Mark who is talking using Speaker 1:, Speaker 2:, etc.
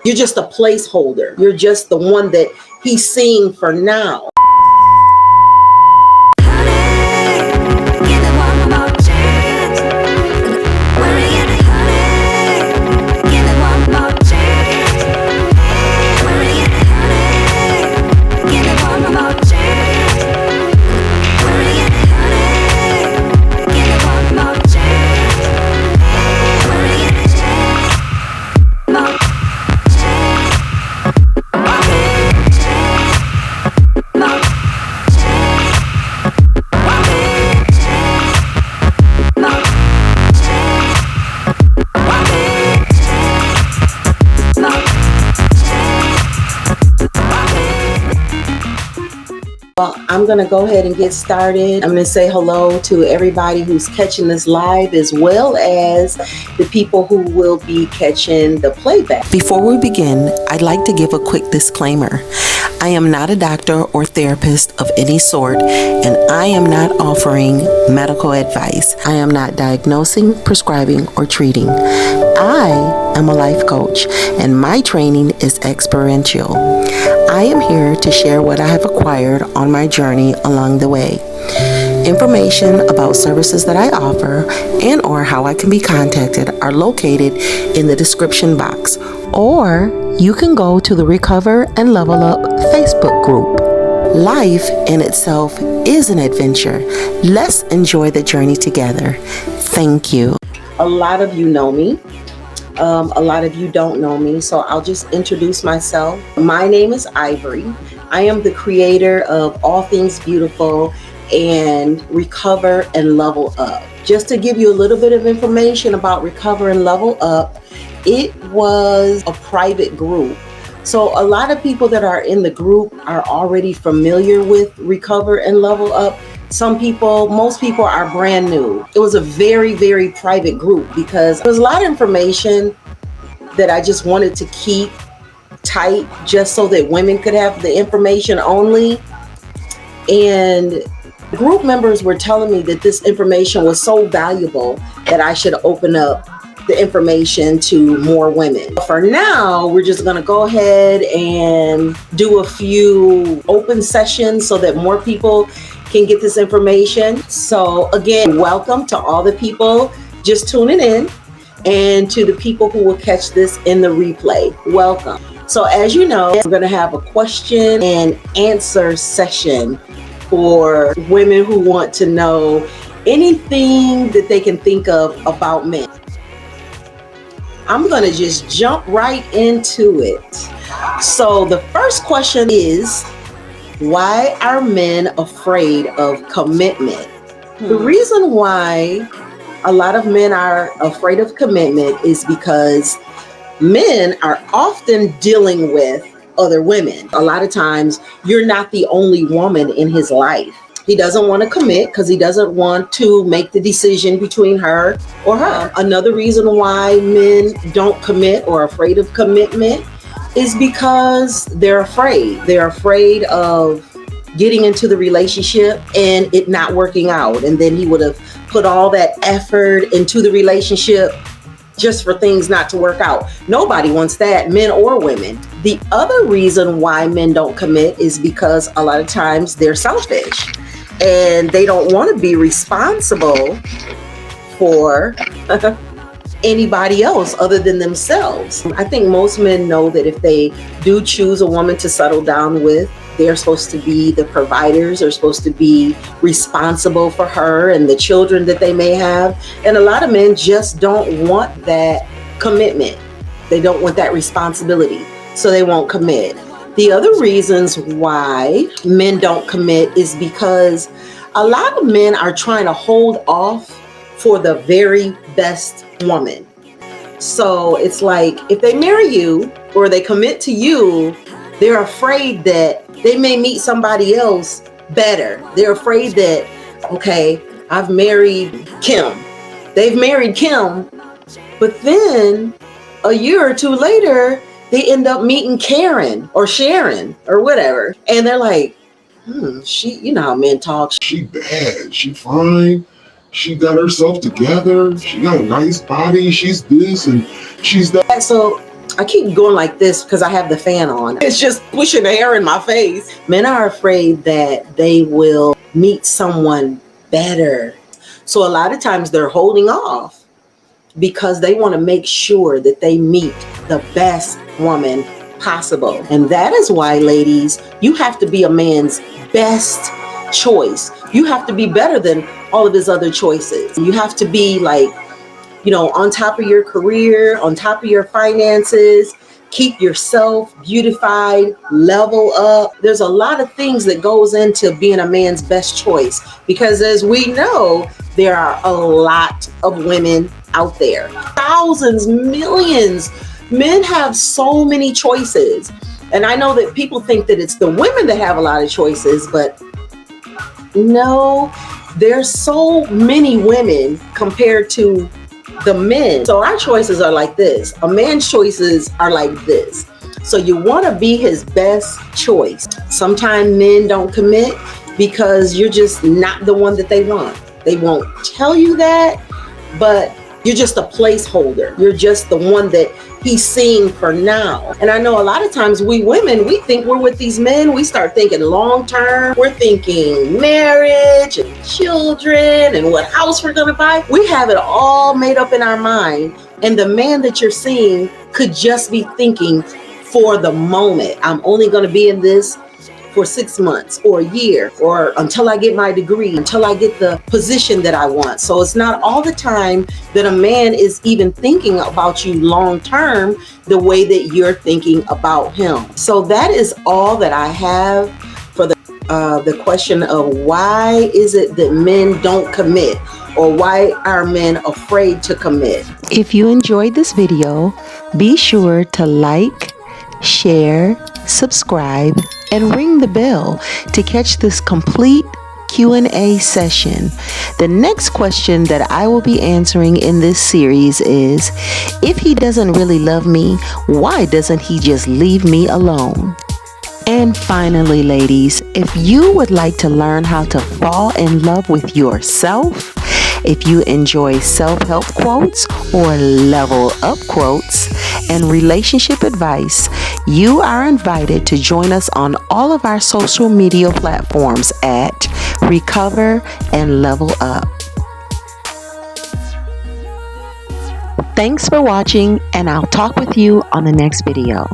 Speaker 1: You're just a placeholder. You're just the one that he's seeing for now. Well, I'm going to go ahead and get started. I'm going to say hello to everybody who's catching this live, as well as the people who will be catching the playback. Before we begin, I'd like to give a quick disclaimer. I am not a doctor or therapist of any sort, and I am not offering medical advice. I am not diagnosing, prescribing, or treating. I am a life coach, and my training is experiential. I am here to share what I have acquired on my journey along the way. Information about services that I offer and or how I can be contacted are located in the description box, or you can go to the Recover and Level Up Facebook group. Life in itself is an adventure. Let's enjoy the journey together. Thank you. A lot of you know me. A lot of you don't know me, so I'll just introduce myself. My name is Ivory. I am the creator of All Things Beautiful and Recover and Level Up. Just to give you a little bit of information about Recover and Level Up, it was a private group. So a lot of people that are in the group are already familiar with Recover and Level Up. Most people are brand new. It was a very, very private group because there was a lot of information that I just wanted to keep tight just so that women could have the information only. And group members were telling me that this information was so valuable that I should open up the information to more women. For now, we're just going to go ahead and do a few open sessions so that more people can get this information. So again, welcome to all the people just tuning in, and to the people who will catch this in the replay. Welcome. So as you know, we're going to have a question and answer session for women who want to know anything that they can think of about men. I'm going to just jump right into it. So the first question is, why are men afraid of commitment? The reason why a lot of men are afraid of commitment is because men are often dealing with other women. A lot of times, you're not the only woman in his life. He doesn't want to commit because he doesn't want to make the decision between her or her. Another reason why men don't commit or are afraid of commitment is because they're afraid. They're afraid of getting into the relationship and it not working out. And then he would have put all that effort into the relationship just for things not to work out. Nobody wants that, men or women. The other reason why men don't commit is because a lot of times they're selfish and they don't want to be responsible for anybody else other than themselves. I think most men know that if they do choose a woman to settle down with, they're supposed to be the providers, are supposed to be responsible for her and the children that they may have. And a lot of men just don't want that commitment. They don't want that responsibility, so they won't commit. The other reasons why men don't commit is because a lot of men are trying to hold off for the very best woman. So it's like if they marry you or they commit to you, they're afraid that they may meet somebody else better. They're afraid that, okay, I've married Kim. They've married Kim, but then a year or two later, they end up meeting Karen or Sharon or whatever. And they're like, she, you know how men talk.
Speaker 2: She bad, she fine, she got herself together, she got a nice body, she's this and she's that.
Speaker 1: So I keep going like this because I have the fan on. It's just pushing the hair in my face. Men are afraid that they will meet someone better. So a lot of times they're holding off because they want to make sure that they meet the best woman possible. And that is why, ladies, you have to be a man's best choice. You have to be better than all of his other choices. You have to be like, on top of your career, on top of your finances, keep yourself beautified, level up. There's a lot of things that goes into being a man's best choice, because as we know, there are a lot of women out there. Thousands, millions. Men have so many choices. And I know that people think that it's the women that have a lot of choices, but no, there's so many women compared to the men. So our choices are like this. A man's choices are like this. So you want to be his best choice. Sometimes men don't commit because you're just not the one that they want. They won't tell you that, but you're just a placeholder. You're just the one that he's seeing for now. And I know a lot of times we women, we think we're with these men. We start thinking long term. We're thinking marriage and children and what house we're going to buy. We have it all made up in our mind. And the man that you're seeing could just be thinking for the moment, I'm only going to be in this for 6 months or a year, or until I get my degree, until I get the position that I want. So it's not all the time that a man is even thinking about you long term the way that you're thinking about him. So that is all that I have for the question of why is it that men don't commit, or why are men afraid to commit.
Speaker 3: If you enjoyed this video, be sure to like, share, subscribe, and ring the bell to catch this complete Q&A session. The next question that I will be answering in this series is, if he doesn't really love me, why doesn't he just leave me alone? And finally, ladies, if you would like to learn how to fall in love with yourself, if you enjoy self-help quotes or level up quotes and relationship advice, you are invited to join us on all of our social media platforms at Recover and Level Up. Thanks for watching, and I'll talk with you on the next video.